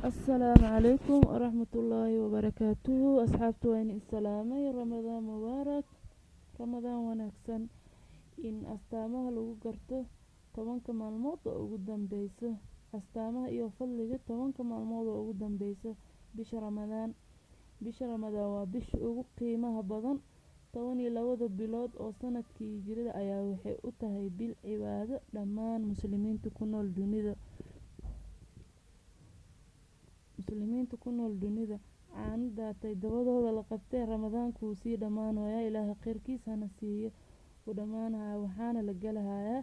السلام عليكم ورحمة الله وبركاته. أصحابتي وين السلامي رمضان مبارك رمضان ونكسن إن أستامها لو قرته طبعا كمان الموضوع قدام بيسه أستامها إيو فضلك طبعا كمان الموضوع قدام بيسه بش رمضان وبش ugu qiimaha badan 12 bilood oo sanadkii hijrada ayaa waxay u tahay bil cibaado dhammaan muslimiinta ku nool dunida caanadaatay dabadooda la qabtay ramadaankuu sii dhammaanaya ilaahay khayrkiisa hana siiyo u dhammaanaha waxaana la galahayaa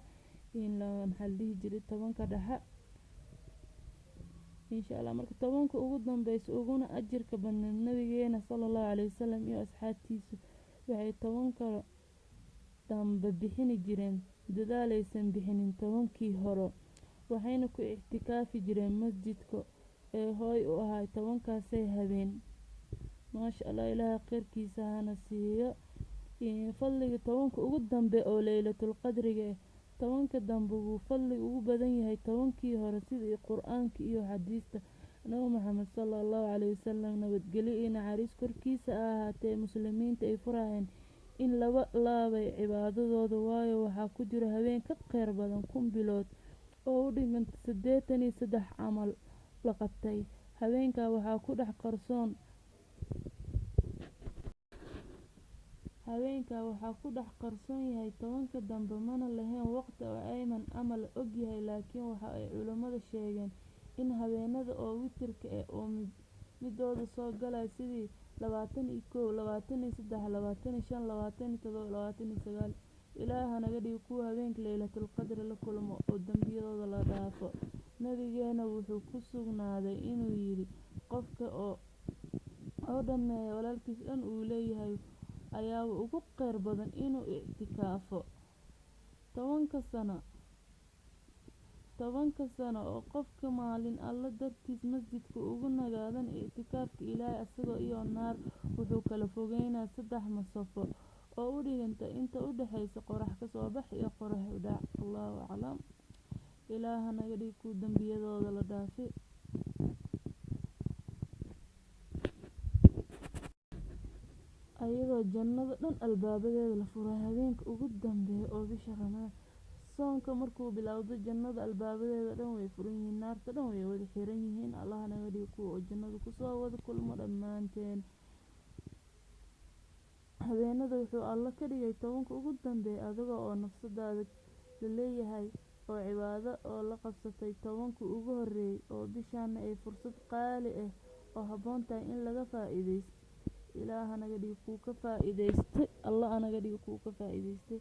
in la dhihi jiray tobanka dhexe insha Allah marka tobanka ugu dambaysa uguna ajirka badan nabigeena sallallahu alayhi wasallam iyo asxaabtiisa waxay tobanka dambe bixini jireen dadaalaysan bixinin tobankii hore waxayna ku ixtikaafi jireen masjidka ee hooy u ahay tobankaasay habeen maasha Allah ilaahay khayrkiisa hana siiyo fadliga tobanka ugu dambe oo laylatul qadriga tobanka dambe wuu fadli ugu badan yahay tobankii hore sidii quraanka iyo xadiista nabi Muhammad sallallahu alayhi wasallam nabadgelyo iyo naxariis korkiisa ahaatee muslimiinta ay furayeen in laba laabay cibaadadooda waayo waxa ku jira habeen ka khayr badan 1000 bilood oo u dhiganta 83 camal la qabtay habeenka waxaa ku dhex qarsoon yahay tobanka dambe mana lahayn waqti oo ayman amal og yahay laakiin waxa ay culimadu sheegeen in habeenada oo witirka oo midooda soo galay sidii 21 23 25 27 29 ilaaha naga dhigo kuwa habeenka laylatul qadr la kulmo oo dambiyadooda la dhaafo nabigeena wuxuu ku sugnaaday inuu yiri qofka oo dhameeyo walaalkiis dhan uu leeyahay ayaa ugu khayr badan inuu i'tikaafo 10 sano oo qofka maalin alla dartiis masjidka ugu nagaadan i'tikaafka ilaahay asagoo iyo naar wuxuu kala fogeynaa 3 masafo oo u dhiganta inta u dhaxaysa qorax ka soo bax iyo qorax u dhac Allahu a'lam ilaaha naga dhig ku dambiyadooda la dhaafay ayadoo jannada dhan albaabadeeda la furay habeenka ugu dambeeya oo bisha ramadaan soonka markuu bilowdo jannada albaabadeeda dhan way furan yihiin naarta dhan way wada xiran yihiin Allah naga dhig ku oo jannada ku soo wada kulmo dhammaanteen habeenada wuxuu alla ka dhigay tobanka ugu dambeeya adiga oo nafsadaada la leeyahay oo cibaado oo la qabsatay tobanka ugu horeeyay oo bishaan ay fursad qaali ah oo haboon tahay in laga faa'iideysto ilaaha naga dhig ku ka faa'iideystay Allah anaga dhig ku ka faa'iideystay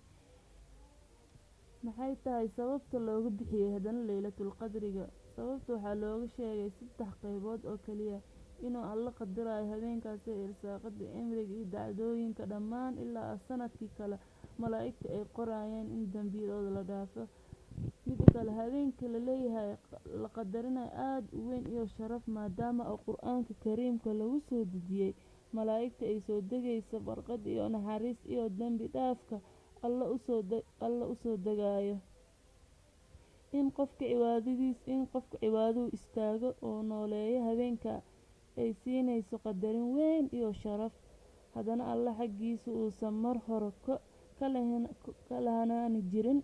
maxay tahay sababta loogu bixiyay hadan laylatul qadriga sababta waxa looga sheegay 3 qaybood oo kaliya inuu alla qadarayo habeenkaas irsaaqada cimriga iyo dacdooyinka dhammaan ilaa sanadkii kale malaa'ikta ay qorayeen in dambiyadooda la dhaafo mid kale habeenka la leeyahay la qadarina aad u weyn iyo sharaf maadaama quraanka kariimka lagu soo dejiyay malaa'ikta ay soo degayso barqad iyo naxariis iyo dambi dhaafka alla u soo degaayo in qofka cibaadadu istaago oo nooleeyo habeenka ay siinayso qadarin weyn iyo sharaf hadana alla xaqiisa uu samar hore ka lahayn jirin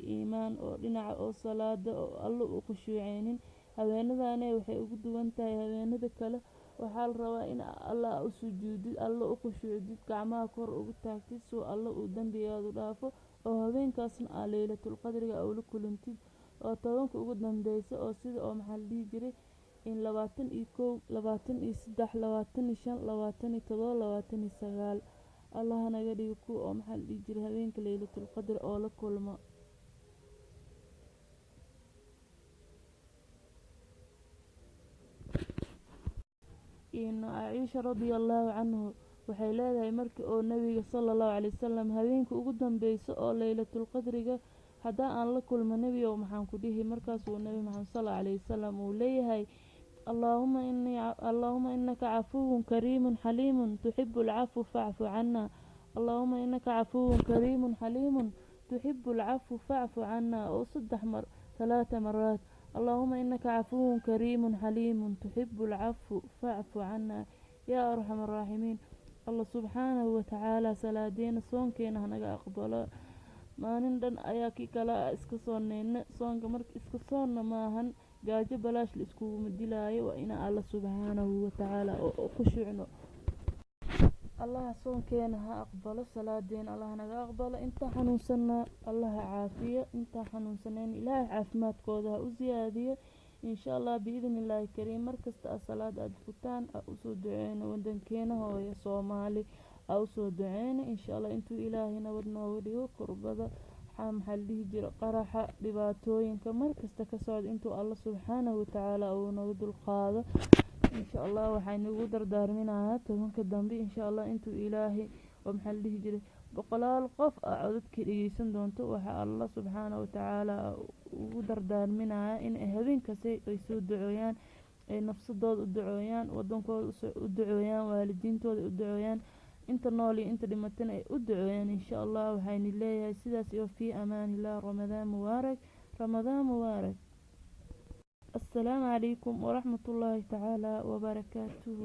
iimaan oo dhinaca oo salaada oo alla u khushuuceenin habeenadana waxay ugu duwan tahay habeenada kale waxaa la rabaa in alla u sujuudid alla u khushuucid gacmaha kor ugu taagtid soo alla uu dambigaadu dhaafo oo habeenkaasna laylatul qadriga oo la kulantid oo tobanka ugu dambaysa oo sida oo maxal dhigi jiray in 21 23 25 27 29 Allah naga dhigo ku oo maxal dhigi jiray habeenka laylatul qadr oo la kulmo in Aisha radiyallahu anhu waxay leedahay markii oo nabiga sallallahu alayhi wasallam habeenka ugu dambaysa oo laylatul qadriga hadaa aan la kulmo nabiga maxaan ku dhihi markaas uu nabi Muhammad sallallahu alayhi wasallam uu leeyahay اللهم إنك عفو كريم حليم تحب العفو فاعف عنا اللهم إنك عفو كريم حليم تحب العفو فاعف عنا أو 3 مرات اللهم إنك عفو كريم حليم تحب العفو فاعف عنا يا أرحم الراحمين. الله سبحانه وتعالى salaadeen soonkeena hanaga aqbalo. maalin dhan ayaa kii kala iska soonneyna soonka marka iska soonna maahan gaajo balaash la iskuguma dilaayo waa inaan alla subxaanahu watacaala oo ku shucno. allaha soonkeena ha aqbalo salaadeen allaha naga aqbalo intaa xanuunsanaa allaha caafiyo intaa xanuunsaneen ilaahay caafimaadkooda ha u siyaadiyo insha allah biidni illaahi kariim. markasta salaad aad futaan usoo duceyno wadankeena hooyo soomaali usoo duceyno insha allah intuu ilaahay nabad nooga dhigo kurbada maxaa la dhihi jira qaraxa dhibaatooyinka markasta ka socda intuu alla subxaanahu watacaala uu naga dulqaado insha allah. waxaan ugu dardaarminayaa tobanka dambe insha allah intuu ilaahay oo maxaa la dhihi jiray boqolaal qof codadkii dhegeysan doonto waxaa alla subxaanahu watacaala ugu dardaarminayaa in habeenkasi ay soo ducooyaan ay nafsadooda u ducooyaan wadankooda u ducooyaan waalidiintooda u ducooyaan inta nool iyo inta dhimatana ay u ducooyaan insha allah. waxayna leeyahay sidaas iyo fii amaanillah. ramadaan mubaarak ramadaan mubaarak. السلام عليكم ورحمة الله تعالى وبركاته.